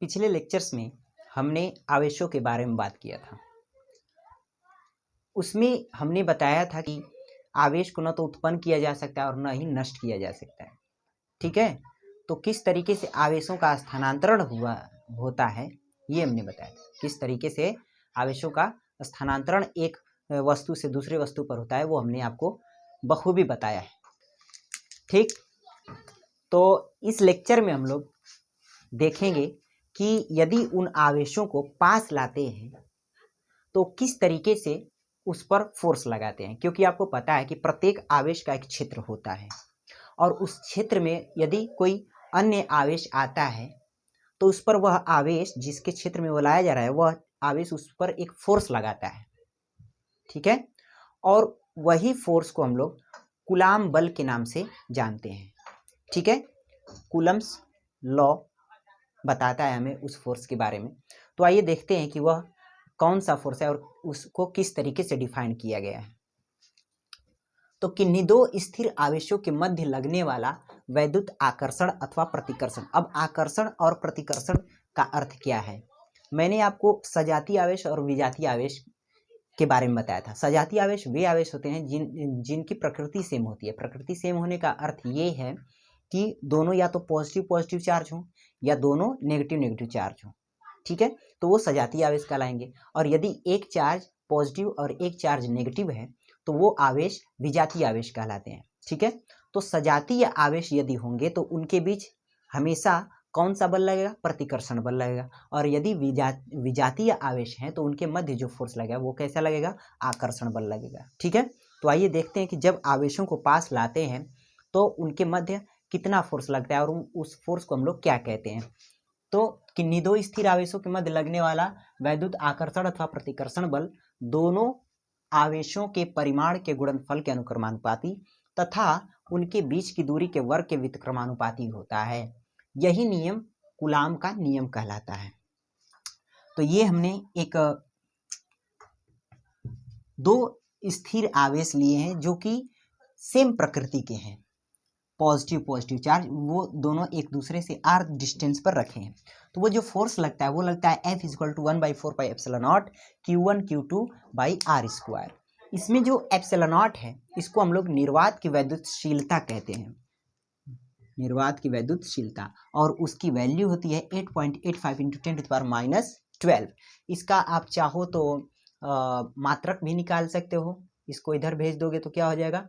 पिछले लेक्चर्स में हमने आवेशों के बारे में बात किया था। उसमें हमने बताया था कि आवेश को न तो उत्पन्न किया जा सकता है और न ही नष्ट किया जा सकता है। ठीक है, तो किस तरीके से आवेशों का स्थानांतरण होता है ये हमने बताया था। किस तरीके से आवेशों का स्थानांतरण एक वस्तु से दूसरे वस्तु पर होता है वो हमने आपको बखूबी बताया है। ठीक, तो इस लेक्चर में हम लोग देखेंगे कि यदि उन आवेशों को पास लाते हैं तो किस तरीके से उस पर फोर्स लगाते हैं, क्योंकि आपको पता है कि प्रत्येक आवेश का एक क्षेत्र होता है और उस क्षेत्र में यदि कोई अन्य आवेश आता है तो उस पर वह आवेश जिसके क्षेत्र में वो लाया जा रहा है वह आवेश उस पर एक फोर्स लगाता है। ठीक है, और वही फोर्स को हम लोग कूलाम बल के नाम से जानते हैं। ठीक है, कूलम्स लॉ बताता है हमें उस फोर्स के बारे में। तो आइए देखते हैं कि वह कौन सा फोर्स है और उसको किस तरीके से डिफाइन किया गया है। तो किन्हीं दो स्थिर आवेशों के मध्य लगने वाला वैद्युत आकर्षण अथवा प्रतिकर्षण। अब आकर्षण और प्रतिकर्षण का अर्थ क्या है, मैंने आपको सजातीय आवेश और विजातीय आवेश के बारे में बताया था। सजातीय आवेश वे आवेश होते हैं जिनकी प्रकृति सेम होती है। प्रकृति सेम होने का अर्थ ये है कि दोनों या तो पॉजिटिव पॉजिटिव चार्ज हो या दोनों नेगेटिव नेगेटिव चार्ज हो। ठीक है, तो वो सजातीय आवेश कहलाएंगे। और यदि एक चार्ज पॉजिटिव और एक चार्ज नेगेटिव है तो वो आवेश विजातीय आवेश कहलाते हैं। ठीक है, तो सजातीय आवेश यदि होंगे तो उनके बीच हमेशा कौन सा बल लगेगा, प्रतिकर्षण बल लगेगा। और यदि विजातीय आवेश हैं तो उनके मध्य जो फोर्स लगेगा वो कैसा लगेगा, आकर्षण बल लगेगा। ठीक है, तो आइए देखते हैं कि जब आवेशों को पास लाते हैं तो उनके मध्य कितना फोर्स लगता है और उस फोर्स को हम लोग क्या कहते हैं। तो किन्हीं दो स्थिर आवेशों के मध्य लगने वाला वैद्युत आकर्षण अथवा प्रतिकर्षण बल दोनों आवेशों के परिमाण के गुणनफल के अनुक्रमानुपाती तथा उनके बीच की दूरी के वर्ग के व्युत्क्रमानुपाती होता है। यही नियम कूलाम का नियम कहलाता है। तो ये हमने एक दो स्थिर आवेश लिए हैं जो कि सेम प्रकृति के हैं, पॉजिटिव पॉजिटिव चार्ज, वो दोनों एक दूसरे से आर डिस्टेंस पर रखे हैं। तो वो जो फोर्स लगता है वो लगता है F = 1/4πε0 Q1 Q2 by are square. इसमें जो एप्सिलॉन है इसको हम लोग निर्वात की वैद्युतशीलता कहते हैं, निर्वात की वैद्युतशीलता, और उसकी वैल्यू होती है 8.85 × 10⁻12। इसका आप चाहो तो मात्रक भी निकाल सकते हो। इसको इधर भेज दोगे तो क्या हो जाएगा,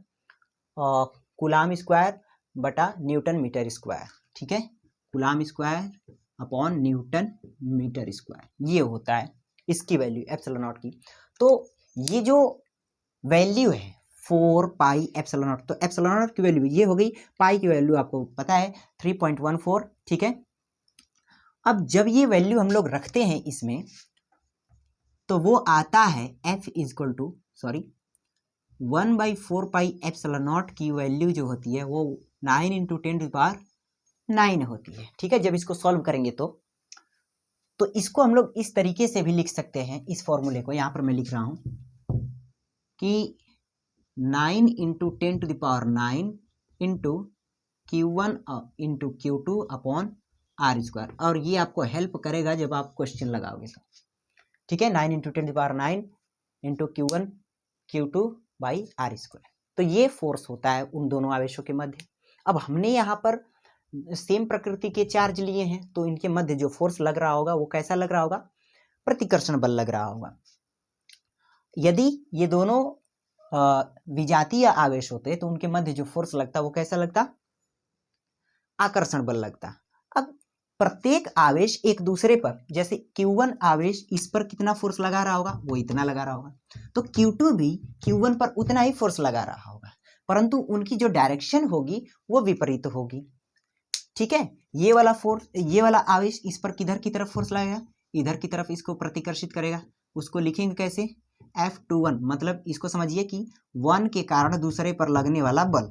कूलाम स्क्वायर बटा न्यूटन मीटर स्क्वायर। ठीक है, coulomb square upon newton metre square, ये होता है इसकी वैल्यू एप्सिलॉन की। तो ये जो वैल्यू है 4πε0, तो एप्सिलॉन की वैल्यू ये हो गई, पाई की वैल्यू आपको पता है 3.14। ठीक है, अब जब ये वैल्यू हम लोग रखते हैं इसमें तो वो आता है F = 1/4πε0 की वैल्यू जो होती है वो 9 × 10⁹ होती है। ठीक है, जब इसको सॉल्व करेंगे तो इसको हम लोग इस तरीके से भी लिख सकते हैं। इस फॉर्मूले को यहाँ पर मैं लिख रहा हूँ कि 9 × 10⁹ into Q1 × Q2 upon R², और ये आपको हेल्प करेगा जब आप क्वेश्चन लगाओगे तो। ठीक है, 9 × 10⁹ into Q1 Q2 by R²। तो ये फोर्स होता है उन दोनों आवेशों के मध्य। अब हमने यहाँ पर सेम प्रकृति के चार्ज लिए हैं तो इनके मध्य जो फोर्स लग रहा होगा वो कैसा लग रहा होगा, प्रतिकर्षण बल लग रहा होगा। यदि ये दोनों विजातीय आवेश होते तो उनके मध्य जो फोर्स लगता वो कैसा लगता, आकर्षण बल लगता। अब प्रत्येक आवेश एक दूसरे पर, जैसे Q1 आवेश इस पर कितना फोर्स लगा रहा होगा, वो इतना लगा रहा होगा, तो Q2 भी Q1 पर उतना ही फोर्स लगा रहा होगा, परंतु उनकी जो डायरेक्शन होगी वो विपरीत होगी। ठीक है, ये वाला आवेश इस पर किधर की तरफ फोर्स लगाएगा, इधर की तरफ इसको प्रतिकर्षित करेगा। उसको लिखेंगे कैसे, F21, मतलब इसको समझिए कि 1 के कारण दूसरे पर लगने वाला बल,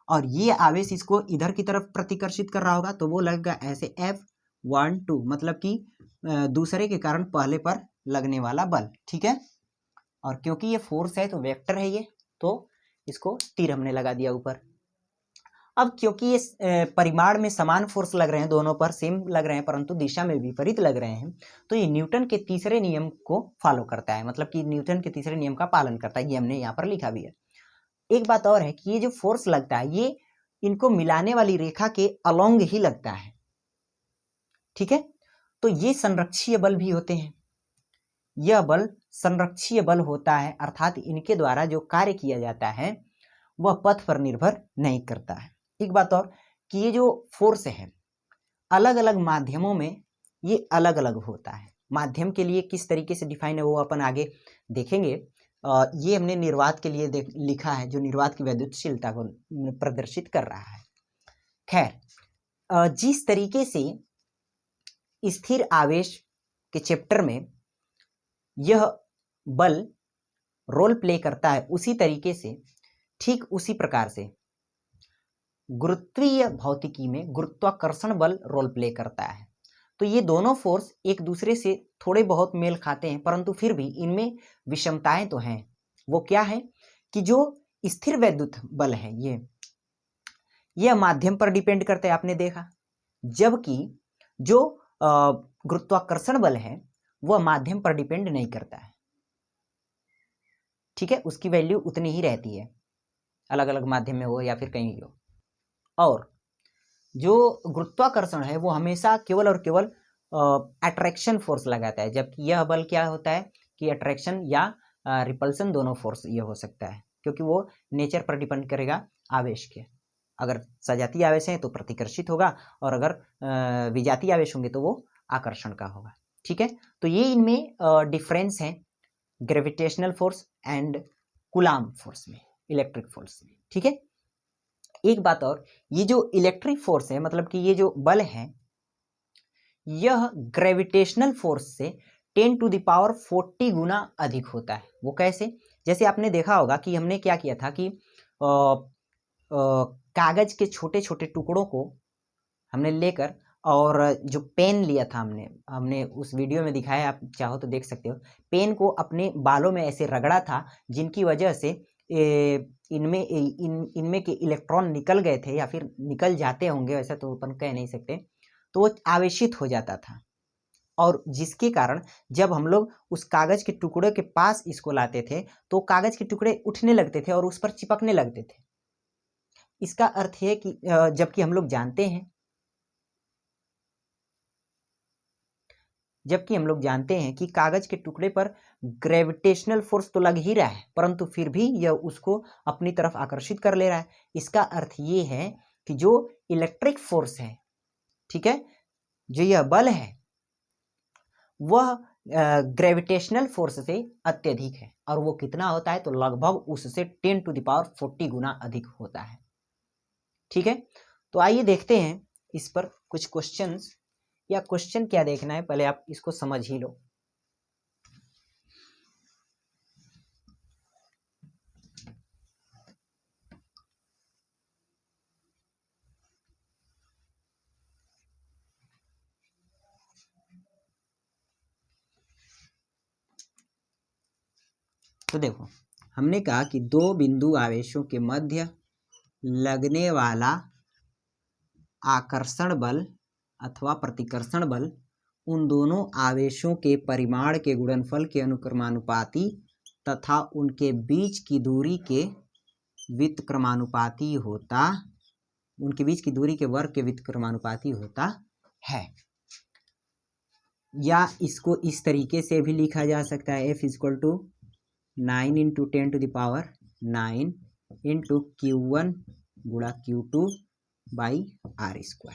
और ये आवेश इसको इधर की तरफ प्रतिकर्षित कर रहा होगा तो वो लगेगा ऐसे F12, मतलब कि दूसरे के कारण पहले पर लगने वाला बल। ठीक है, और क्योंकि ये फोर्स है तो वेक्टर है ये, तो इसको तीर हमने लगा दिया ऊपर। अब क्योंकि ये परिमाण में समान फोर्स लग रहे हैं, दोनों पर सेम लग रहे हैं, परंतु दिशा में विपरीत लग रहे हैं, तो ये न्यूटन के तीसरे नियम को फॉलो करता है, मतलब कि न्यूटन के तीसरे नियम का पालन करता है। ये हमने यहाँ पर लिखा भी है। एक बात और है कि ये जो फोर्स लगता है ये इनको मिलाने वाली रेखा के अलोंग ही लगता है, ठीक है। तो ये संरक्षीय बल भी होते हैं। यह बल संरक्षीय बल होता है, अर्थात इनके द्वारा जो कार्य किया जाता है वह पथ पर निर्भर नहीं करता है। एक बात और कि ये जो फोर्स है अलग अलग माध्यमों में ये अलग अलग होता है। माध्यम के लिए किस तरीके से डिफाइन है वो अपन आगे देखेंगे। ये हमने निर्वात के लिए लिखा है, जो निर्वात की वैद्युतशीलता को प्रदर्शित कर रहा है। खैर, जिस तरीके से स्थिर आवेश के चैप्टर में यह बल रोल प्ले करता है, उसी तरीके से ठीक उसी प्रकार से गुरुत्वीय भौतिकी में गुरुत्वाकर्षण बल रोल प्ले करता है। तो ये दोनों फोर्स एक दूसरे से थोड़े बहुत मेल खाते हैं, परंतु फिर भी इनमें विषमताएं तो हैं। वो क्या है कि जो स्थिर वैद्युत बल है यह माध्यम पर डिपेंड करते हैं, आपने देखा, जबकि जो गुरुत्वाकर्षण बल है वह माध्यम पर डिपेंड नहीं करता है, ठीक है। उसकी वैल्यू उतनी ही रहती है, अलग अलग माध्यम में हो या फिर कहीं हो। और जो गुरुत्वाकर्षण है वो हमेशा केवल और केवल अट्रैक्शन फोर्स लगाता है, जबकि यह बल क्या होता है कि अट्रैक्शन या रिपल्सन दोनों फोर्स ये हो सकता है, क्योंकि वो नेचर पर डिपेंड करेगा आवेश के। अगर सजातीय आवेश है तो प्रतिकर्षित होगा, और अगर विजातीय आवेश होंगे तो वो आकर्षण का होगा, ठीक है। तो ये इनमें डिफरेंस है gravitational force and coulomb force में, इलेक्ट्रिक फोर्स में, ठीक है। एक बात और, ये जो इलेक्ट्रिक फोर्स है, मतलब कि ये जो बल है यह ग्रेविटेशनल फोर्स से 10 टू द पावर 40 गुना अधिक होता है। वो कैसे? जैसे आपने देखा होगा कि हमने क्या किया था कि कागज के छोटे छोटे टुकड़ों को हमने लेकर, और जो पेन लिया था हमने उस वीडियो में दिखाया, आप चाहो तो देख सकते हो, पेन को अपने बालों में ऐसे रगड़ा था, जिनकी वजह से इनमें के इलेक्ट्रॉन निकल गए थे, या फिर निकल जाते होंगे, वैसा तो अपन कह नहीं सकते, तो वो आवेशित हो जाता था, और जिसके कारण जब हम लोग उस कागज के टुकड़े के पास इसको लाते थे तो कागज के टुकड़े उठने लगते थे और उस पर चिपकने लगते थे। इसका अर्थ है कि जबकि हम लोग जानते हैं कि कागज के टुकड़े पर ग्रेविटेशनल फोर्स तो लग ही रहा है, परंतु फिर भी यह उसको अपनी तरफ आकर्षित कर ले रहा है। इसका अर्थ ये है कि जो इलेक्ट्रिक फोर्स है, ठीक है, जो यह बल है वह ग्रेविटेशनल फोर्स से अत्यधिक है, और वो कितना होता है? तो लगभग उससे 10 टू द पावर 40 गुना अधिक होता है, ठीक है। तो आइए देखते हैं इस पर कुछ क्वेश्चंस, या क्वेश्चन क्या देखना है, पहले आप इसको समझ ही लो। तो देखो, हमने कहा कि दो बिंदु आवेशों के मध्य लगने वाला आकर्षण बल अथवा प्रतिकर्षण बल उन दोनों आवेशों के परिमाण के गुणनफल के अनुक्रमानुपाती तथा उनके बीच की दूरी के व्युत्क्रमानुपाती होता, उनके बीच की दूरी के वर्ग के व्युत्क्रमानुपाती होता है। या इसको इस तरीके से भी लिखा जा सकता है, F = 9 × 10 to the power 9 × Q1 × Q2 by R²,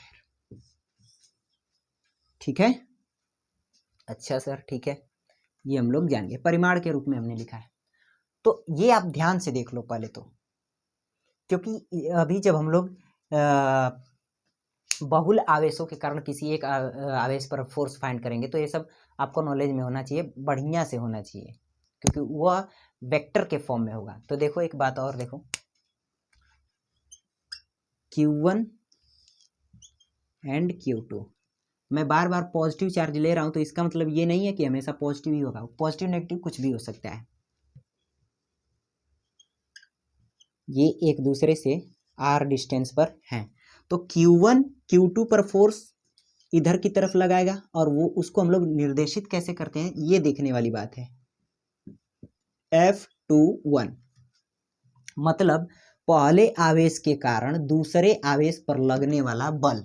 ठीक है। अच्छा सर, ठीक है, ये हम लोग जान गए, परिमाण के रूप में हमने लिखा है। तो ये आप ध्यान से देख लो पहले तो, क्योंकि अभी जब हम लोग बहुल आवेशों के कारण किसी एक आवेश पर फोर्स फाइंड करेंगे, तो ये सब आपको नॉलेज में होना चाहिए, बढ़िया से होना चाहिए, क्योंकि वह वेक्टर के फॉर्म में होगा। तो देखो एक बात और देखो, Q1 एंड Q2, मैं बार बार पॉजिटिव चार्ज ले रहा हूं, तो इसका मतलब ये नहीं है कि हमेशा पॉजिटिव ही होगा, पॉजिटिव नेगेटिव कुछ भी हो सकता है। ये एक दूसरे से r डिस्टेंस पर हैं। तो Q1 Q2 पर फोर्स इधर की तरफ लगाएगा और वो उसको हम लोग निर्देशित कैसे करते हैं ये देखने वाली बात है। F21 मतलब पहले आवेश के कारण दूसरे आवेश पर लगने वाला बल।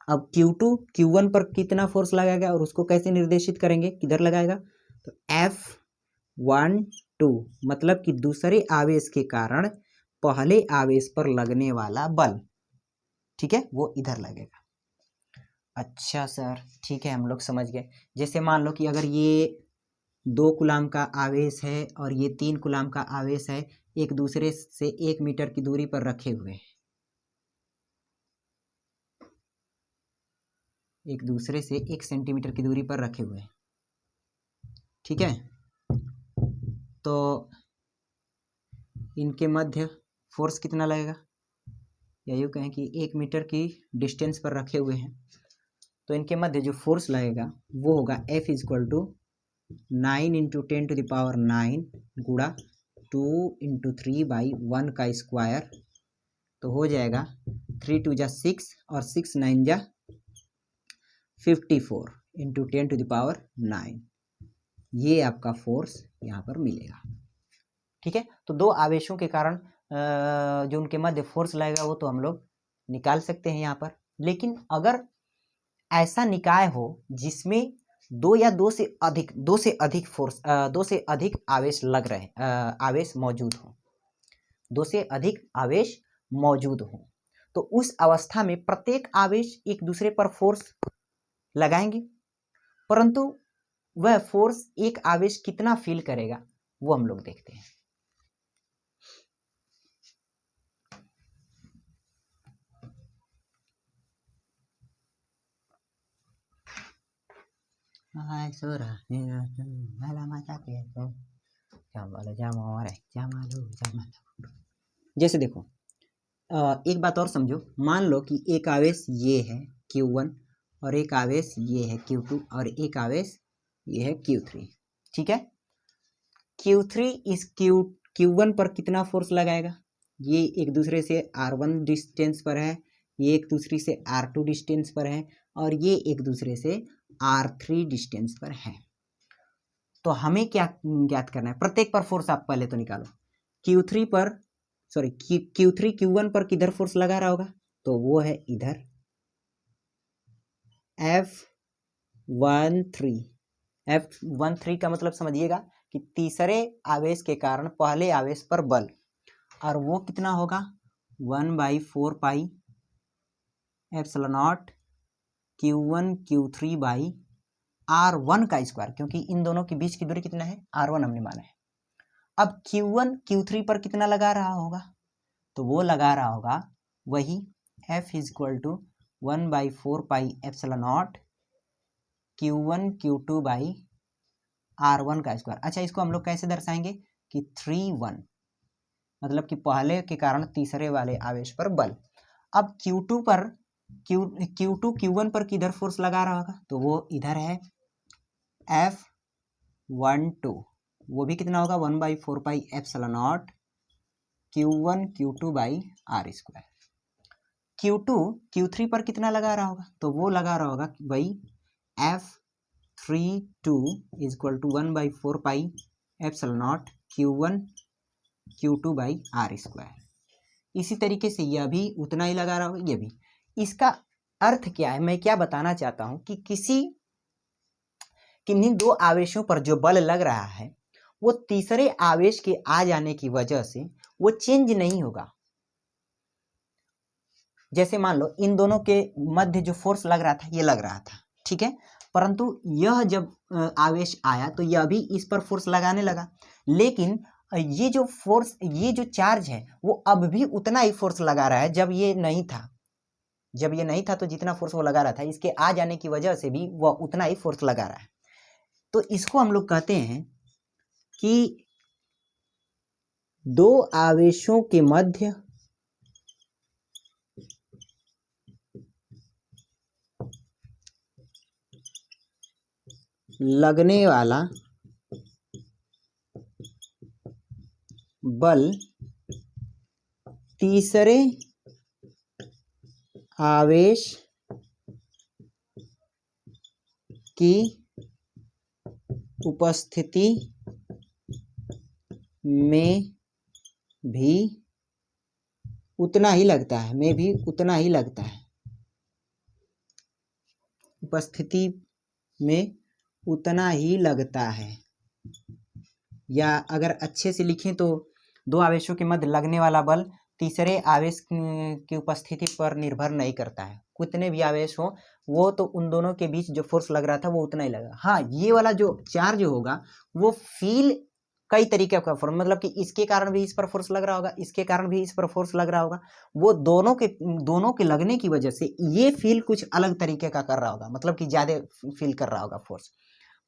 अब Q2 Q1 पर कितना फोर्स लगाएगा और उसको कैसे निर्देशित करेंगे, किधर लगाएगा, तो F12 मतलब कि दूसरे आवेश के कारण पहले आवेश पर लगने वाला बल, ठीक है, वो इधर लगेगा। अच्छा सर, ठीक है, हम लोग समझ गए। जैसे मान लो कि अगर ये 2 कूलाम का आवेश है और ये 3 कूलाम का आवेश है, एक दूसरे से 1 मीटर की दूरी पर रखे हुए हैं, एक दूसरे से 1 सेंटीमीटर की दूरी पर रखे हुए हैं, ठीक है। तो इनके मध्य फोर्स कितना लगेगा, या यूँ कहें कि 1 मीटर की डिस्टेंस पर रखे हुए हैं, तो इनके मध्य जो फोर्स लगेगा वो होगा F = 9 × 10⁹ गुणा 2 × 3/1 का स्क्वायर, तो हो जाएगा 3 × 2 = 6 और 6 × 9 = 54 × 10⁹ ये आपका फोर्स यहाँ पर मिलेगा, ठीक है। तो दो आवेशों के कारण जो उनके मध्य फोर्स लगेगा वो तो हम लोग निकाल सकते हैं यहाँ पर। लेकिन अगर ऐसा निकाय हो जिसमें दो से अधिक फोर्स, दो से अधिक आवेश लग रहे, आवेश मौजूद हो, दो से अधिक आवेश मौजूद हो, तो उस अवस्था में प्रत्येक आवेश एक दूसरे पर फोर्स लगाएंगे, परंतु वह फोर्स एक आवेश कितना फील करेगा वो हम लोग देखते हैं। जैसे देखो, एक बात और समझो, मान लो कि एक आवेश ये है Q1 और एक आवेश ये है Q2 और एक आवेश ये है Q3, ठीक है। Q3 इस Q1 पर कितना फोर्स लगाएगा, ये एक दूसरे से R1 डिस्टेंस पर है, ये एक दूसरे से R2 डिस्टेंस पर है और ये एक दूसरे से R3 डिस्टेंस पर है। तो हमें क्या ज्ञात करना है, प्रत्येक पर फोर्स आप पहले तो निकालो। Q3 Q1 पर किधर फोर्स लगा रहा होगा, तो वो है इधर F13 का मतलब समझिएगा कि तीसरे आवेश के कारण पहले आवेश पर बल, और वो कितना होगा 1/4 ε0 Q1 Q3/R1 का स्क्वायर, क्योंकि इन दोनों के बीच की दूरी कितना है, R1 हमने माना है। अब Q1 Q3 पर कितना लगा रहा होगा, तो वो लगा रहा होगा वही F = 1/4 ε0 Q1 Q2/R1 का स्क्वायर। अच्छा, इसको हम लोग कैसे दर्शाएंगे कि 3-1 मतलब कि पहले के कारण तीसरे वाले आवेश पर बल। अब Q2 Q1 पर किधर फोर्स लगा रहा होगा, तो वो इधर है F12, वो भी कितना होगा 1/4 ε0 Q1 Q2/R²। Q2 Q3 पर कितना लगा रहा होगा, तो वो लगा रहा होगा वही F32 = 1/4 ε0 Q1 Q2/R²। इसी तरीके से यह भी उतना ही लगा रहा होगा, यह भी। इसका अर्थ क्या है, मैं क्या बताना चाहता हूं कि किन्हीं दो आवेशों पर जो बल लग रहा है वो तीसरे आवेश के आ जाने की वजह से वो चेंज नहीं होगा। जैसे मान लो इन दोनों के मध्य जो फोर्स लग रहा था ये लग रहा था, ठीक है, परंतु यह जब आवेश आया तो यह भी इस पर फोर्स लगाने लगा, लेकिन ये जो फोर्स, ये जो चार्ज है वो अब भी उतना ही फोर्स लगा रहा है जब ये नहीं था। जब ये नहीं था तो जितना फोर्स वो लगा रहा था, इसके आ जाने की वजह से भी वह उतना ही फोर्स लगा रहा है। तो इसको हम लोग कहते हैं कि दो आवेशों के मध्य लगने वाला बल तीसरे आवेश की उपस्थिति में भी उतना ही लगता है, उपस्थिति में उतना ही लगता है। या अगर अच्छे से लिखें तो दो आवेशों के मध्य लगने वाला बल तीसरे आवेश की उपस्थिति पर निर्भर नहीं करता है। कितने भी आवेश हो वो तो उन दोनों के बीच जो फोर्स लग रहा था वो उतना ही लगा। हाँ, ये वाला जो चार्ज होगा वो फील कई तरीके का फोर्स, मतलब कि इसके कारण भी इस पर फोर्स लग रहा होगा, इसके कारण भी इस पर फोर्स लग रहा होगा, वो दोनों के लगने की वजह से ये फील कुछ अलग तरीके का कर रहा होगा, मतलब कि ज्यादा फील कर रहा होगा फोर्स।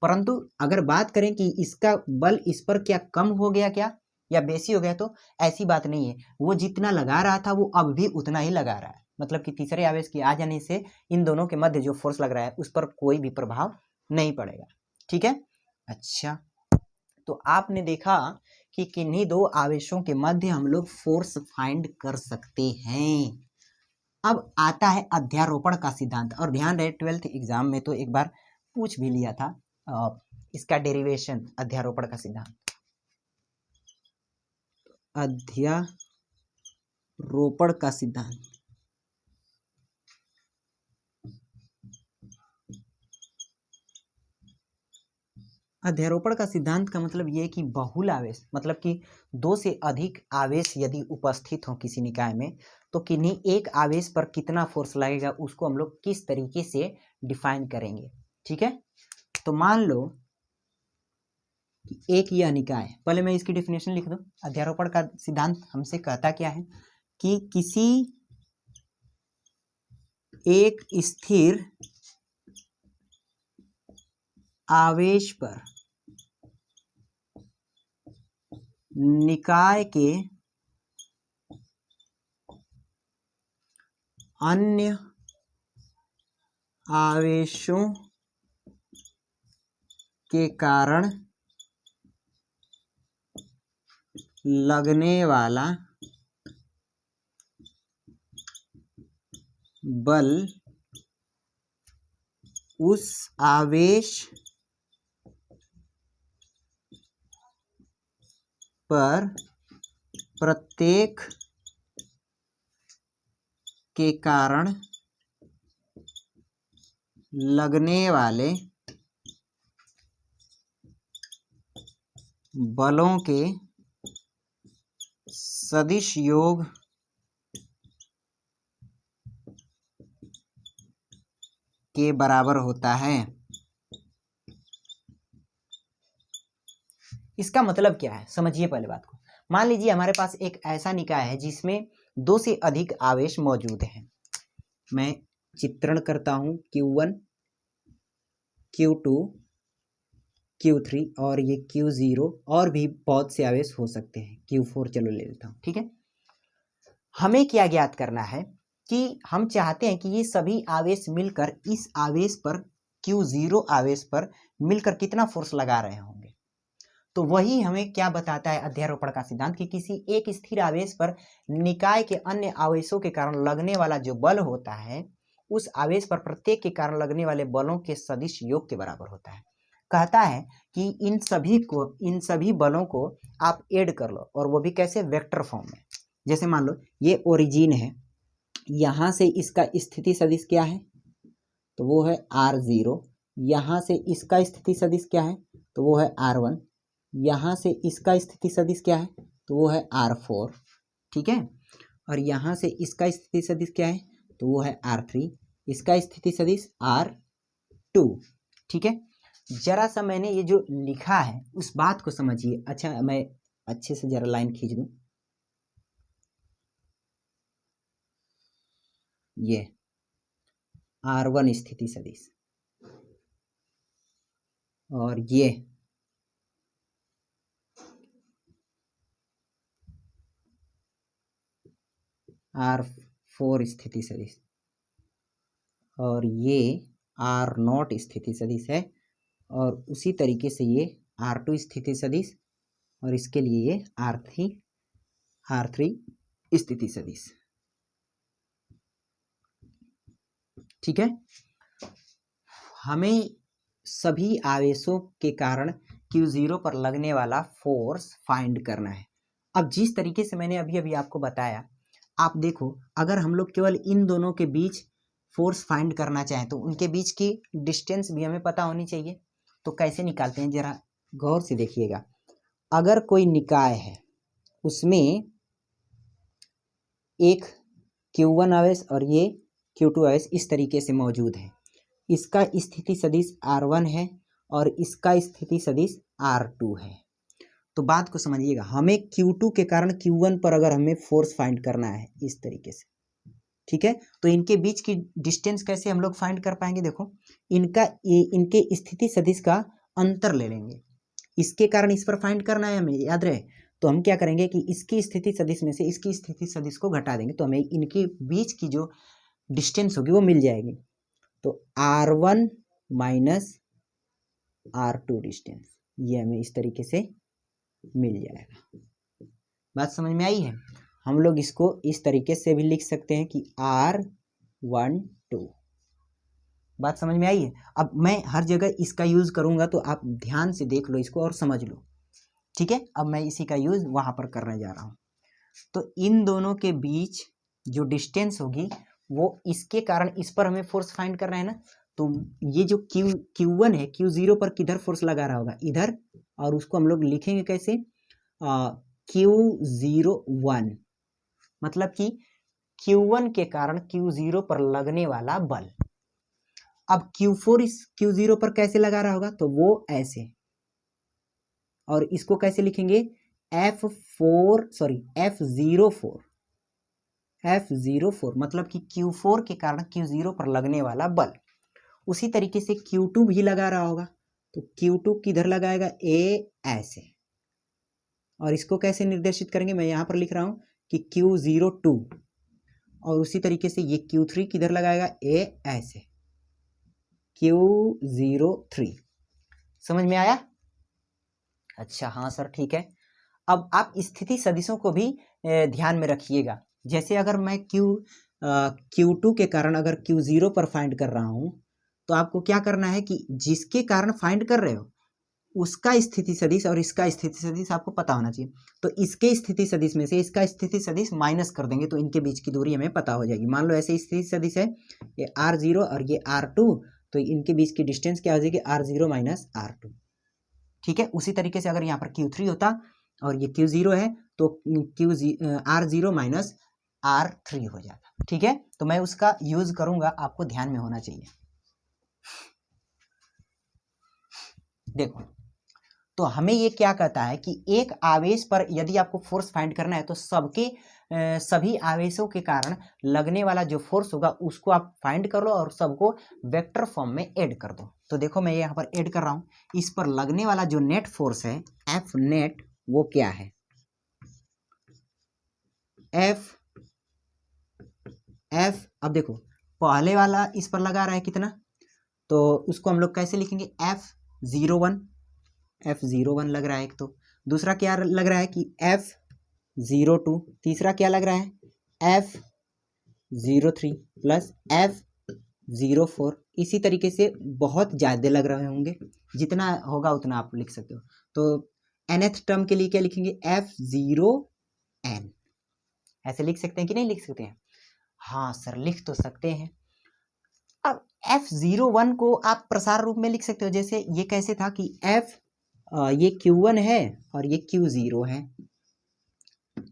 परंतु अगर बात करें कि इसका बल इस पर क्या कम हो गया क्या या बेसी हो गया, तो ऐसी बात नहीं है। वो जितना लगा रहा था वो अब भी उतना ही लगा रहा है, मतलब कि तीसरे आवेश के आ जाने से इन दोनों के मध्य जो फोर्स लग रहा है उस पर कोई भी प्रभाव नहीं पड़ेगा। ठीक है। अच्छा, तो आपने देखा कि किन्हीं दो आवेशों के मध्य हम लोग फोर्स फाइंड कर सकते हैं। अब आता है अध्यारोपण का सिद्धांत, और ध्यान रहे 12th एग्जाम में तो एक बार पूछ भी लिया था इसका डेरिवेशन, अध्यारोपण का सिद्धांत। अध्यारोपण का सिद्धांत, अध्यारोपण का सिद्धांत का मतलब ये है कि बहुल आवेश, मतलब कि दो से अधिक आवेश यदि उपस्थित हो किसी निकाय में तो किन्हीं एक आवेश पर कितना फोर्स लगेगा उसको हम लोग किस तरीके से डिफाइन करेंगे। ठीक है, तो मान लो कि एक यह निकाय, पहले मैं इसकी डेफिनेशन लिख दूं। अध्यारोपण का सिद्धांत हमसे कहता क्या है कि किसी एक स्थिर आवेश पर निकाय के अन्य आवेशों के कारण लगने वाला बल उस आवेश पर प्रत्येक के कारण लगने वाले बलों के सदिश योग के बराबर होता है। इसका मतलब क्या है, समझिए पहले बात को। मान लीजिए हमारे पास एक ऐसा निकाय है जिसमें दो से अधिक आवेश मौजूद हैं। मैं चित्रण करता हूं Q1, Q2, Q3 और ये Q0, और भी बहुत से आवेश हो सकते हैं, Q4 चलो ले लेता हूं। ठीक है, हमें क्या ज्ञात करना है कि हम चाहते हैं कि ये सभी आवेश मिलकर इस आवेश पर, Q0 आवेश पर मिलकर कितना फोर्स लगा रहे होंगे। तो वही हमें क्या बताता है अध्यारोपण का सिद्धांत कि किसी एक स्थिर आवेश पर निकाय के अन्य आवेशों के कारण लगने वाला जो बल होता है उस आवेश पर प्रत्येक के कारण लगने वाले बलों के सदिश योग के बराबर होता है। कहता है कि इन सभी बलों को आप ऐड कर लो, और वो भी कैसे, वेक्टर फॉर्म में। जैसे मान लो ये ओरिजिन है, यहां से इसका स्थिति सदिश क्या है, तो वो है R0। यहां से इसका स्थिति सदिश क्या है, तो वो है R1। यहाँ से इसका स्थिति सदिश क्या है, तो वो है R4। ठीक है, और यहाँ से इसका स्थिति सदिश क्या है, तो वो है R3। इसका स्थिति सदिश R2। ठीक है, जरा सा मैंने ये जो लिखा है उस बात को समझिए। अच्छा, मैं अच्छे से जरा लाइन खींच दूं। ये R1 स्थिति सदिश, और ये R4 स्थिति सदिश, और ये R0 स्थिति सदिश है, और उसी तरीके से ये R2 स्थिति सदिश, और इसके लिए ये R3 स्थिति सदिश। ठीक है, हमें सभी आवेशों के कारण Q0 पर लगने वाला फोर्स फाइंड करना है। अब जिस तरीके से मैंने अभी अभी आपको बताया, आप देखो, अगर हम लोग केवल इन दोनों के बीच फोर्स फाइंड करना चाहें तो उनके बीच की डिस्टेंस भी हमें पता होनी चाहिए। तो कैसे निकालते हैं, जरा गौर से देखिएगा। अगर कोई निकाय है, उसमें एक Q1 आवेश और ये Q2 आवेश इस तरीके से मौजूद है, इसका स्थिति सदिश R1 है और इसका स्थिति सदिश R2 है। तो बात को समझिएगा, हमें Q2 के कारण Q1 पर अगर हमें फोर्स फाइंड करना है इस तरीके से, ठीक है, तो इनके बीच की डिस्टेंस कैसे हम लोग फाइंड कर पाएंगे। देखो, इनके स्थिति सदिश का अंतर ले लेंगे, इसके कारण इस पर फाइंड करना है हमें, याद रहे। तो हम क्या करेंगे कि इसकी स्थिति सदिश में से इसकी स्थिति सदिश को घटा देंगे, तो हमें इनके बीच की जो डिस्टेंस होगी वो मिल जाएगी। तो R1 माइनस R2 डिस्टेंस, ये हमें इस तरीके से मिल जाएगा। बात समझ में आई है। हम लोग इसको इस तरीके से भी लिख सकते हैं कि R12। बात समझ में आई है। अब मैं हर जगह इसका यूज करूंगा, तो आप ध्यान से देख लो इसको और समझ लो, ठीक है। अब मैं इसी का यूज वहां पर करने जा रहा हूं। तो इन दोनों के बीच जो डिस्टेंस होगी वो इसके कारण इस पर हमें फोर्स फाइंड करना है ना। तो ये जो Q1 है, Q0 पर किधर फोर्स लगा रहा होगा, इधर, और उसको हम लोग लिखेंगे कैसे, Q01, मतलब कि Q1 के कारण Q0 पर लगने वाला बल। अब Q4 इस Q0 पर कैसे लगा रहा होगा, तो वो ऐसे, और इसको कैसे लिखेंगे, F04, मतलब कि Q4 के कारण Q0 पर लगने वाला बल। उसी तरीके से Q2 भी लगा रहा होगा, तो Q2 किधर लगाएगा, ऐसे, और इसको कैसे निर्देशित करेंगे, मैं यहां पर लिख रहा हूं कि Q02, और उसी तरीके से ये Q3 किधर लगाएगा, ऐसे, Q03। समझ में आया। अच्छा, हाँ सर, ठीक है। अब आप स्थिति सदिशों को भी ध्यान में रखिएगा। जैसे अगर मैं Q2 के कारण अगर Q0 पर फाइंड कर रहा हूं, तो आपको क्या करना है कि जिसके कारण फाइंड कर रहे हो उसका स्थिति सदिश और इसका स्थिति सदिश आपको पता होना चाहिए। तो इसके स्थिति सदिश में से इसका स्थिति सदिश माइनस कर देंगे, तो इनके बीच की दूरी हमें पता हो जाएगी। मान लो ऐसे स्थिति सदिश है, ये R0 और ये R2, तो इनके बीच की डिस्टेंस क्या हो जाएगी, R0 माइनस R2। ठीक है, उसी तरीके से अगर यहाँ पर Q3 होता और ये Q0 है, तो R0 माइनस R3 हो जाता। ठीक है, तो मैं उसका यूज करूंगा, आपको ध्यान में होना चाहिए। देखो, तो हमें ये क्या कहता है कि एक आवेश पर यदि आपको फोर्स फाइंड करना है, तो सभी आवेशों के कारण लगने वाला जो फोर्स होगा उसको आप फाइंड कर लो और सबको वेक्टर फॉर्म में ऐड कर दो। तो देखो, मैं यहाँ पर ऐड कर रहा हूँ, इस पर लगने वाला जो नेट फोर्स है F नेट, वो क्या है, F। अब देखो, पहले वाला इस पर लगा रहा है कितना, तो उसको हम लोग कैसे लिखेंगे, F01 लग रहा है एक। तो दूसरा क्या लग रहा है कि F02, तीसरा क्या लग रहा है, F03 प्लस F04। इसी तरीके से बहुत ज़्यादा लग रहे होंगे, जितना होगा उतना आप लिख सकते हो। तो nth टर्म के लिए क्या लिखेंगे, F0n। ऐसे लिख सकते हैं कि नहीं लिख सकते हैं, हाँ सर, लिख तो सकते हैं। अब F01 को आप प्रसार रूप में लिख सकते हो। जैसे ये कैसे था कि ये Q1 है और ये Q0 है,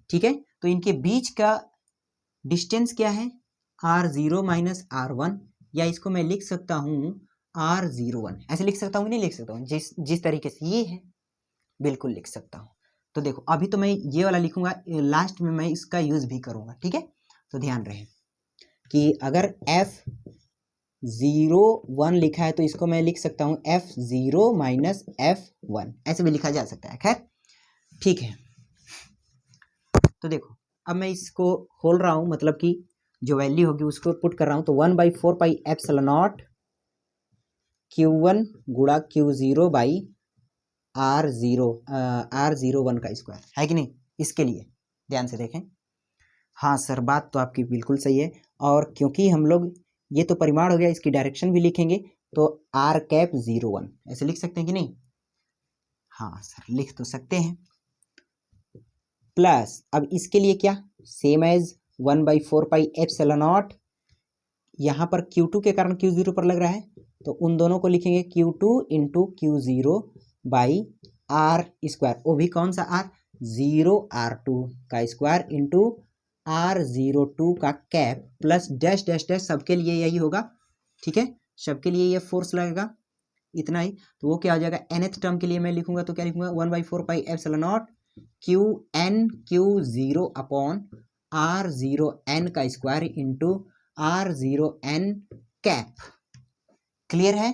ठीक है, तो इनके बीच का डिस्टेंस क्या है, R0 माइनस R1, या इसको मैं लिख सकता हूँ R01। ऐसे लिख सकता हूँ, नहीं लिख सकता हूँ, जिस तरीके से ये है बिल्कुल लिख सकता हूँ। तो देखो, अभी तो मैं ये वाला लिखूंगा, लास्ट में मैं इसका यूज भी करूंगा। ठीक है, तो ध्यान रहे कि अगर F01 लिखा है तो इसको मैं लिख सकता हूँ F0 माइनस F1, ऐसे भी लिखा जा सकता है। खैर, ठीक है। तो देखो, अब मैं इसको खोल रहा हूँ, मतलब कि जो वैल्यू होगी उसको पुट कर रहा हूँ। तो 1/4 पाई एप्सिलॉन नॉट Q1 गुणा Q0 बाई R01 का स्क्वायर है कि नहीं। इसके लिए ध्यान से देखें, हाँ सर, बात तो आपकी बिल्कुल सही है। और क्योंकि हम लोग ये तो परिमाण हो गया, इसकी डायरेक्शन भी लिखेंगे तो आर कैप 01 ऐसे लिख सकते हैं कि नहीं? हाँ सर, लिख तो सकते हैं। प्लस अब इसके लिए क्या, सेम एज 1/4πε0। यहाँ पर Q2 के कारण Q0 पर लग रहा है तो उन दोनों को लिखेंगे Q2 इंटू Q0/r²। वो भी कौन सा r, 0r2 का स्क्वायर इंटू r02 का cap plus dash dash dash, सबके लिए यही होगा, ठीक है, सबके लिए ये फोर्स लगेगा इतना ही। तो वो क्या हो जाएगा, nth टर्म के लिए मैं लिखूंगा तो क्या लिखूंगा, 1/4πε0 Q_n का square into r0n cap. Clear है?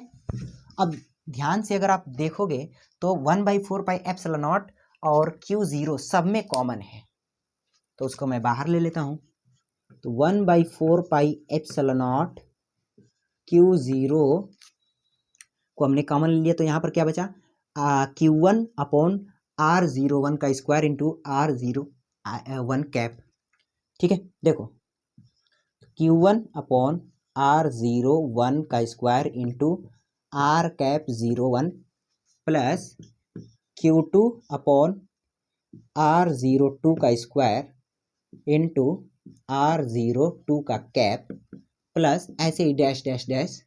अब ध्यान से अगर आप देखोगे तो 1/4πε0 और Q0 सब में कॉमन है तो उसको मैं बाहर ले लेता हूं। तो 1/4πε0 Q0 को हमने कॉमन ले लिया तो यहाँ पर क्या बचा, Q1/r01 का स्क्वायर इंटू r01 कैप। ठीक है, देखो Q1/r01 का square into r cap 01 plus Q2/r02 का स्क्वायर इंटू r02 का कैप प्लस ऐसे ही डैश डैश डैश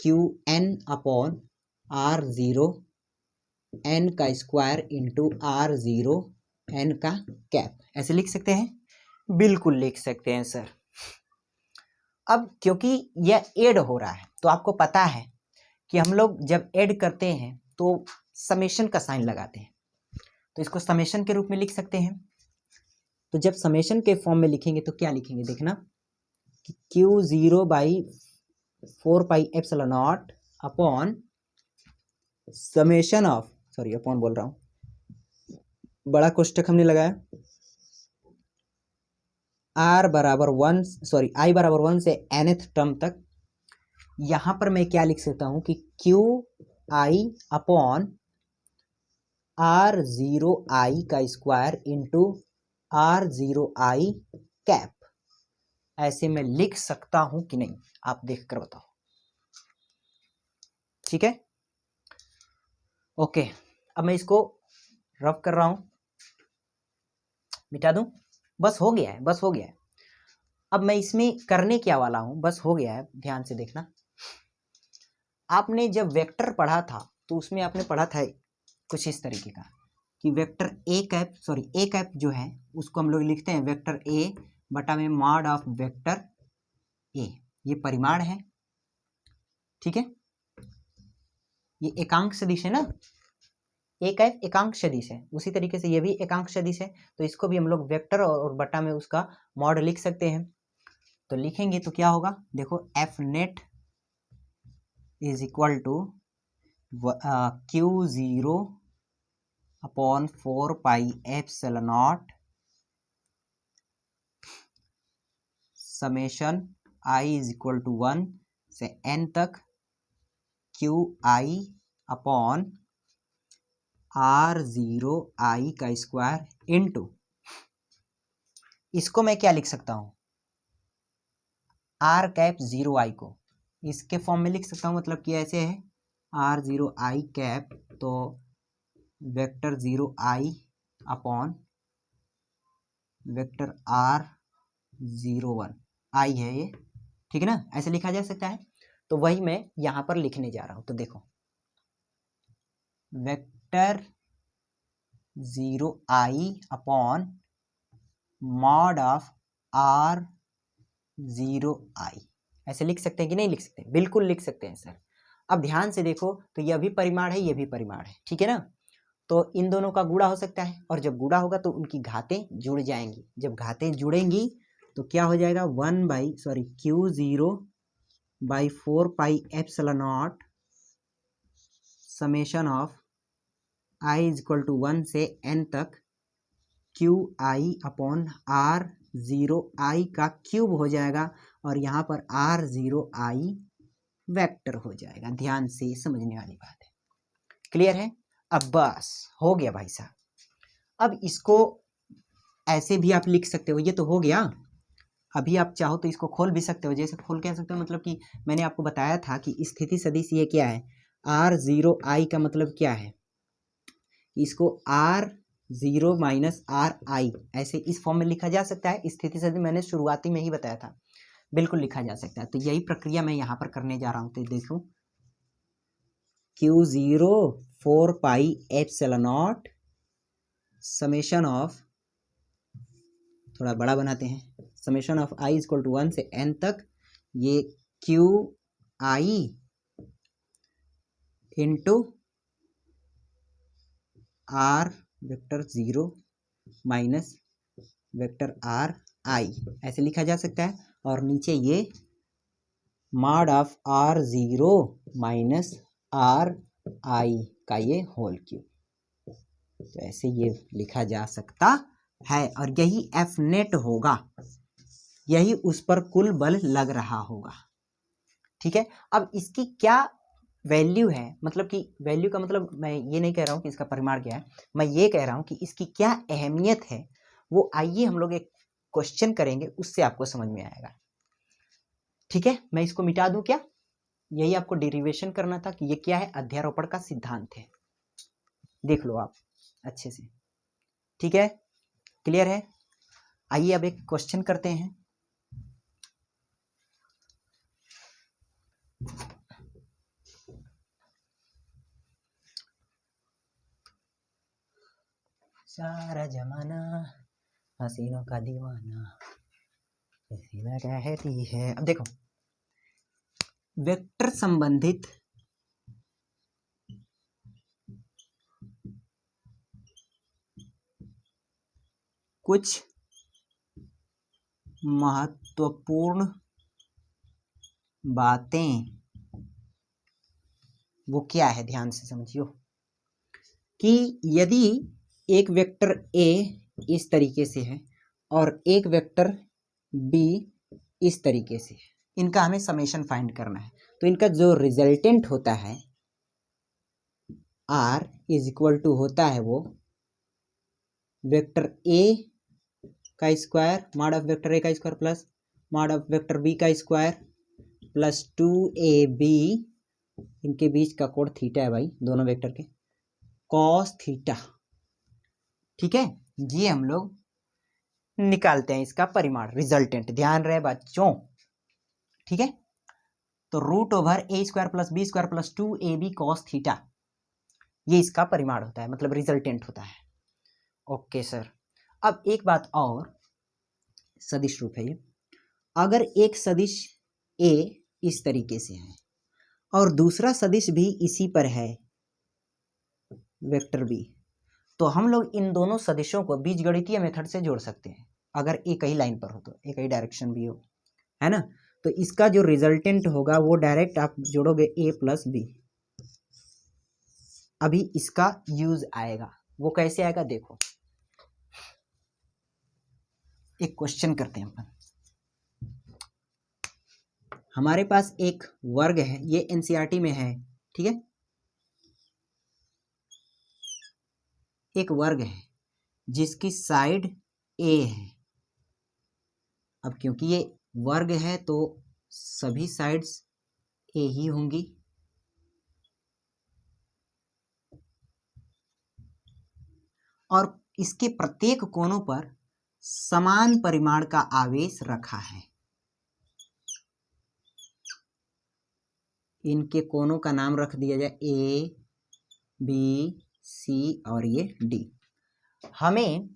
Qn/r0n का स्क्वायर इंटू r0n का कैप। ऐसे लिख सकते हैं? बिल्कुल लिख सकते हैं सर। अब क्योंकि यह ऐड हो रहा है तो आपको पता है कि हम लोग जब ऐड करते हैं तो समेशन का साइन लगाते हैं, तो इसको समेशन के रूप में लिख सकते हैं। तो जब समेशन के फॉर्म में लिखेंगे तो क्या लिखेंगे, देखना कि Q0/4πε0 upon summation of, sorry upon बोल रहा हूं, बड़ा कोष्टक हमने लगाया, i बराबर 1 से nth टर्म तक। यहां पर मैं क्या लिख सकता हूं कि Qi/r0i का स्क्वायर इंटू r0i कैप। ऐसे मैं लिख सकता हूं कि नहीं, आप देख कर बताओ। ठीक है, ओके। अब मैं इसको रफ कर रहा हूं, मिटा दूं, बस हो गया है, बस हो गया है। अब मैं इसमें करने क्या वाला हूं, बस हो गया है, ध्यान से देखना। आपने जब वेक्टर पढ़ा था तो उसमें आपने पढ़ा था कुछ इस तरीके का कि वेक्टर ए कैप जो है उसको हम लोग लिखते हैं वेक्टर ए बटा में मॉड ऑफ वेक्टर ए, ये परिमाण है, ठीक है, ये एकांक सदिश है ना, ए कैप एकांक सदिश है, उसी तरीके से ये भी एकांक सदिश है, तो इसको भी हम लोग वेक्टर और बटा में उसका मॉड लिख सकते हैं। तो लिखेंगे तो क्या होगा, देखो F net is equal to Q0/4πε0 summation i is equal to 1 से n तक Qi/r0i का स्क्वायर इंटू, इसको मैं क्या लिख सकता हूं, r कैप 0i को इसके फॉर्म में लिख सकता हूं, मतलब कि ऐसे है r0i कैप, तो vector 0i upon vector r01 i है ये, ठीक है ना, ऐसे लिखा जा सकता है। तो वही मैं यहां पर लिखने जा रहा हूं। तो देखो vector 0i upon mod of r0i, ऐसे लिख सकते हैं कि नहीं लिख सकते? बिल्कुल लिख सकते हैं सर। अब ध्यान से देखो तो यह भी परिमाण है, यह भी परिमाण है, ठीक है ना, तो इन दोनों का गुणा हो सकता है और जब गुणा होगा तो उनकी घातें जुड़ जाएंगी। जब घातें जुड़ेंगी तो क्या हो जाएगा, Q0/4πε0 summation of i is equal to 1 से n तक Qi/r0i का क्यूब हो जाएगा और यहाँ पर r0i वेक्टर हो जाएगा। ध्यान से समझने वाली बात है, क्लियर है? अब बस हो गया भाई साहब। अब इसको ऐसे भी आप लिख सकते हो, ये तो हो गया। अभी आप चाहो तो इसको खोल भी सकते हो, जैसे खोल कह सकते हो, मतलब कि मैंने आपको बताया था कि स्थिति सदिश ये क्या है, R0I का मतलब क्या है, इसको R0 माइनस RI ऐसे इस फॉर्म में लिखा जा सकता है। स्थिति सदिश मैंने शुरुआती में ही बताया था, बिल्कुल लिखा जा सकता है। तो यही प्रक्रिया मैं यहाँ पर करने जा रहा हूँ। तो देखो Q0 4 pi epsilon naught summation of, थोड़ा बड़ा बनाते हैं, summation of I equal to 1 से n तक, ये QI into R vector 0 minus vector RI ऐसे लिखा जा सकता है। और नीचे ये mod of R0 minus RI का ये होल क्यूब, तो ऐसे ये लिखा जा सकता है। और यही F नेट होगा, यही उस पर कुल बल लग रहा होगा। ठीक है, अब इसकी क्या वैल्यू है, मतलब कि वैल्यू का मतलब मैं ये नहीं कह रहा हूँ कि इसका परिमाण क्या है, मैं ये कह रहा हूँ कि इसकी क्या अहमियत है, वो आइए हम लोग एक क्वेश्चन करेंगे, उससे आपको समझ में आएगा। ठीक है, मैं इसको मिटा दूं क्या, यही आपको डेरिवेशन करना था कि ये क्या है, अध्यारोपण का सिद्धांत है। देख लो आप अच्छे से। ठीक है, क्लियर है। आइए अब एक क्वेश्चन करते हैं। सारा जमाना हसीनों का दीवाना हसीना कहती है। अब देखो, वेक्टर संबंधित कुछ महत्वपूर्ण बातें, वो क्या है, ध्यान से समझियो कि यदि एक वेक्टर A इस तरीके से है और एक वेक्टर B इस तरीके से है, इनका हमें समेशन फाइंड करना है। तो इनका जो रिजल्टेंट होता है R इज इक्वल टू होता है वो वेक्टर A का square mod of vector A का square plus mod of vector B का स्क्वायर प्लस 2AB, इनके बीच का कोण थीटा है भाई, दोनों वेक्टर के, कॉस थीटा। ठीक है, ये हम लोग निकालते हैं इसका परिमाण, रिजल्टेंट, ध्यान रहे बच्चों। ठीक है, तो root over A square plus B square plus 2AB cos theta, ये इसका परिमाण होता है, मतलब रिजल्टेंट होता है। ओके सर, अब एक बात और, सदिश रूप है ये, अगर एक सदिश A इस तरीके से है और दूसरा सदिश भी इसी पर है वेक्टर B, तो हम लोग इन दोनों सदिशों को बीजगणितीय मेथड से जोड़ सकते हैं, अगर एक ही लाइन पर हो तो, एक ही डायरेक्शन भी हो, है ना। तो इसका जो रिजल्टेंट होगा वो डायरेक्ट आप जोड़ोगे A प्लस B। अभी इसका यूज आएगा, वो कैसे आएगा देखो, एक क्वेश्चन करते हैं अपन। हमारे पास एक वर्ग है, ये एनसीईआरटी में है, ठीक है, एक वर्ग है जिसकी साइड A है। अब क्योंकि ये वर्ग है तो सभी साइड्स A ही होंगी, और इसके प्रत्येक कोनों पर समान परिमाण का आवेश रखा है। इनके कोनों का नाम रख दिया जाए A, B, C और ये D। हमें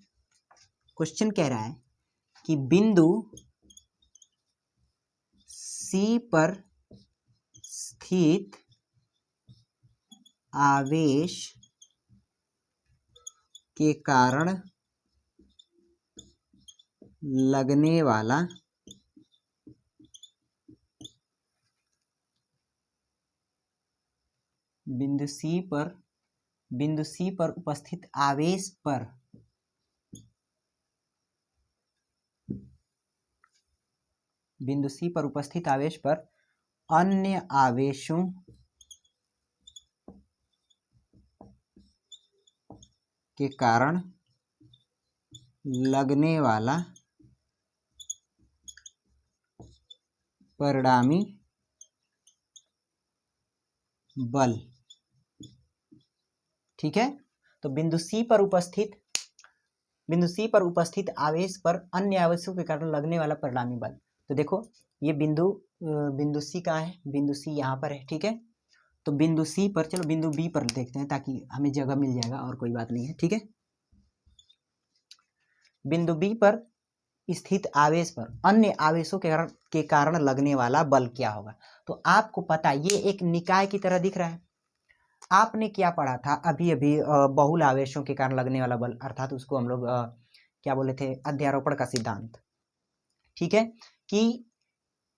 क्वेश्चन कह रहा है कि बिंदु C पर स्थित आवेश के कारण लगने वाला बिंदु C पर उपस्थित आवेश पर बिंदु C पर उपस्थित आवेश पर अन्य आवेशों के कारण लगने वाला परिणामी बल। ठीक है, तो बिंदु C पर उपस्थित आवेश पर अन्य आवेशों के कारण लगने वाला परिणामी बल। तो देखो ये बिंदु C कहाँ है, बिंदु C यहाँ पर है। ठीक है, तो बिंदु C पर, चलो बिंदु B पर देखते हैं ताकि हमें जगह मिल जाएगा और कोई बात नहीं है। ठीक है, बिंदु B पर स्थित आवेश पर अन्य आवेशों के कारण लगने वाला बल क्या होगा। तो आपको पता है ये एक निकाय की तरह दिख रहा है। आपने क्या पढ़ा था अभी अभी, बहुल आवेशों के कारण लगने वाला बल, अर्थात उसको हम लोग क्या बोले थे, अध्यारोपण का सिद्धांत। ठीक है, कि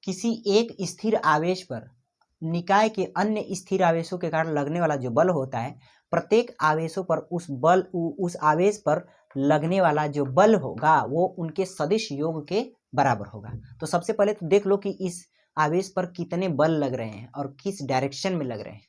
किसी एक स्थिर आवेश पर निकाय के अन्य स्थिर आवेशों के कारण लगने वाला जो बल होता है, प्रत्येक आवेशों पर उस आवेश पर लगने वाला जो बल होगा वो उनके सदिश योग के बराबर होगा। तो सबसे पहले तो देख लो कि इस आवेश पर कितने बल लग रहे हैं और किस डायरेक्शन में लग रहे हैं।